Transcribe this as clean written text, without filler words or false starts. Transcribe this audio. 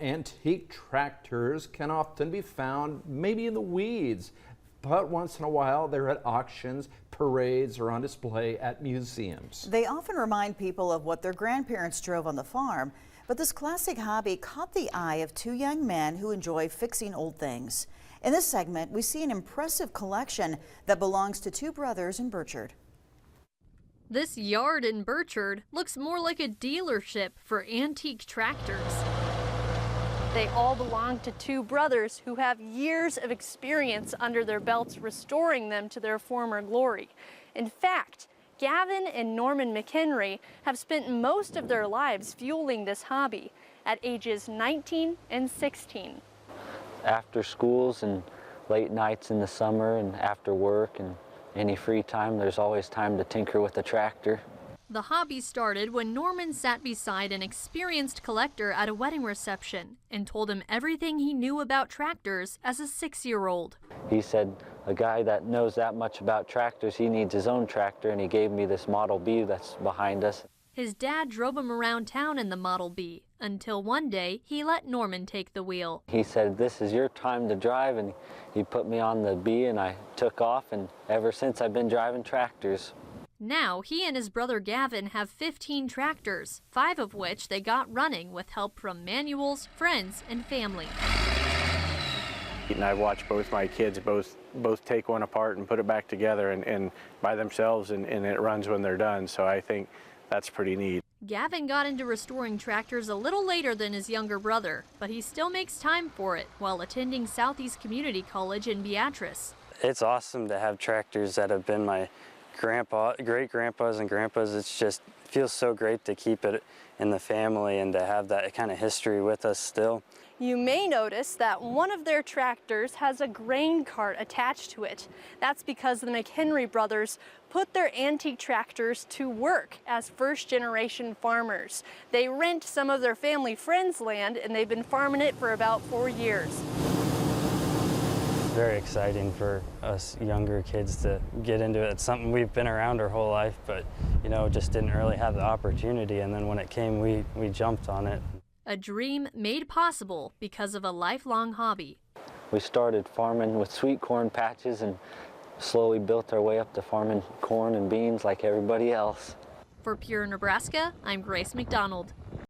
Antique tractors can often be found maybe in the weeds, but once in a while they're at auctions, parades, or on display at museums. They often remind people of what their grandparents drove on the farm, but this classic hobby caught the eye of two young men who enjoy fixing old things. In this segment, we see an impressive collection that belongs to two brothers in Burchard. This yard in Burchard looks more like a dealership for antique tractors. They all belong to two brothers who have years of experience under their belts restoring them to their former glory. In fact, Gavin and Norman McHenry have spent most of their lives fueling this hobby at ages 19 and 16. After schools and late nights in the summer and after work and any free time, there's always time to tinker with the tractor. The hobby started when Norman sat beside an experienced collector at a wedding reception and told him everything he knew about tractors as a 6-year-old. He said, a guy that knows that much about tractors, he needs his own tractor, and he gave me this Model B that's behind us. His dad drove him around town in the Model B until one day he let Norman take the wheel. He said, this is your time to drive, and he put me on the B and I took off, and ever since I've been driving tractors. Now, he and his brother Gavin have 15 tractors, 5 of which they got running with help from manuals, friends, and family. And I've watched both my kids both take one apart and put it back together and by themselves, and it runs when they're done, so I think that's pretty neat. Gavin got into restoring tractors a little later than his younger brother, but he still makes time for it while attending Southeast Community College in Beatrice. It's awesome to have tractors that have been my great-grandpas and grandpas. It just feels so great to keep it in the family and to have that kind of history with us still. You may notice that one of their tractors has a grain cart attached to it. That's because the McHenry brothers put their antique tractors to work as first-generation farmers. They rent some of their family friends' land, and they've been farming it for about 4 years. Very exciting for us younger kids to get into it. It's something we've been around our whole life, but just didn't really have the opportunity, and then when it came, we jumped on it. A dream made possible because of a lifelong hobby. We started farming with sweet corn patches and slowly built our way up to farming corn and beans like everybody else. For Pure Nebraska, I'm Grace McDonald.